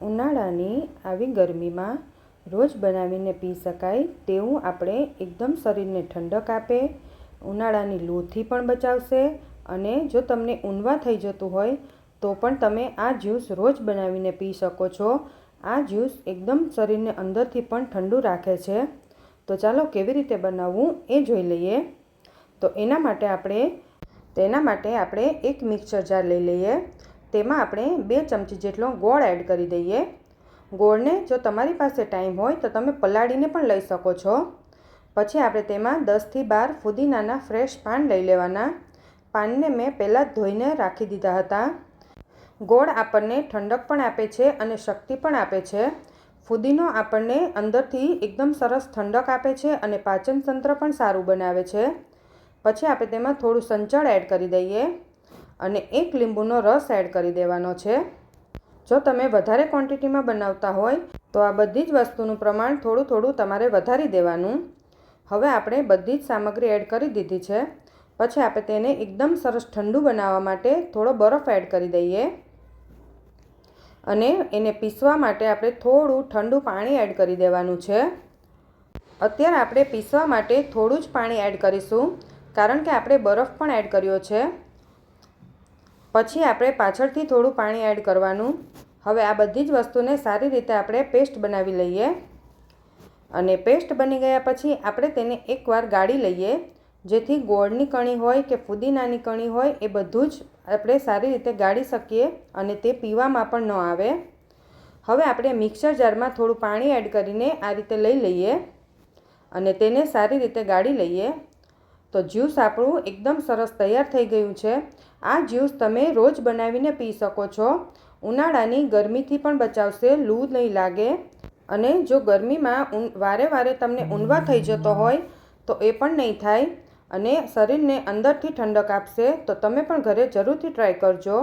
ઉનાળાની આવી ગરમીમાં રોજ બનાવીને પી શકાય તેવું આપણે એકદમ શરીરને ઠંડક આપે, ઉનાળાની લૂથી પણ બચાવશે અને જો તમને ઊંધવા થઈ જતું હોય તો પણ તમે આ જ્યુસ રોજ બનાવીને પી શકો છો। આ જ્યુસ એકદમ શરીરને અંદરથી પણ ઠંડુ રાખે છે। તો ચાલો કેવી રીતે બનાવવું એ જોઈ લઈએ। તો એના માટે આપણે એક મિક્સર જાર લઈ લઈએ। તેમાં આપણે 2 ચમચી જેટલો ગોળ એડ કરી દઈએ। ગોળને જો તમારી પાસે ટાઈમ હોય તો તમે પલાળીને પણ લઈ શકો છો। પછી આપણે તેમાં 10 થી 12 ફુદીનાના ફ્રેશ પાન લઈ લેવાના। પાનને મેં પહેલાં જ ધોઈને રાખી દીધા હતા। ગોળ આપણને ઠંડક પણ આપે છે અને શક્તિ પણ આપે છે। ફુદીનો આપણને અંદરથી એકદમ સરસ ઠંડક આપે છે અને પાચન તંત્ર પણ સારું બનાવે છે। પછી આપણે તેમાં થોડું સંચળ એડ કરી દઈએ અને 1 લીંબુનો રસ એડ કરી દેવાનો છે। જો તમે વધારે ક્વોન્ટિટીમાં બનાવતા હોય તો આ બધી જ વસ્તુનું પ્રમાણ થોડું થોડું તમારે વધારી દેવાનું। હવે આપણે બધી જ સામગ્રી એડ કરી દીધી છે। પછી આપણે તેને એકદમ સરસ ઠંડુ બનાવવા માટે થોડો બરફ એડ કરી દઈએ અને એને પીસવા માટે આપણે થોડું ઠંડુ પાણી એડ કરી દેવાનું છે। અત્યારે આપણે પીસવા માટે થોડું જ પાણી એડ કરીશું કારણ કે આપણે બરફ પણ એડ કર્યો છે। પછી આપણે પાછળથી થોડું પાણી એડ કરવાનું। હવે આ બધી જ વસ્તુને સારી રીતે આપણે પેસ્ટ બનાવી લઈએ અને પેસ્ટ બની ગયા પછી આપણે તેને એકવાર ગાળી લઈએ જેથી ગોળની કણી હોય કે ફુદીનાની કણી હોય એ બધું જ આપણે સારી રીતે ગાળી શકીએ અને તે પીવામાં પણ ન આવે। હવે આપણે મિક્સર જારમાં થોડું પાણી એડ કરીને આ રીતે લઈ લઈએ અને તેને સારી રીતે ગાળી લઈએ। તો જ્યુસ આપણું એકદમ સરસ તૈયાર થઈ ગયું છે। આ જ્યુસ તમે રોજ બનાવીને પી શકો છો। ઉનાળાની ગરમીથી પણ બચાવશે, લૂ નહીં લાગે અને જો ગરમીમાં વારે વારે તમને ઊંધવા થઈ જતો હોય તો એ પણ નહીં થાય અને શરીરને અંદરથી ઠંડક આપશે। તો તમે પણ ઘરે જરૂરથી ટ્રાય કરજો।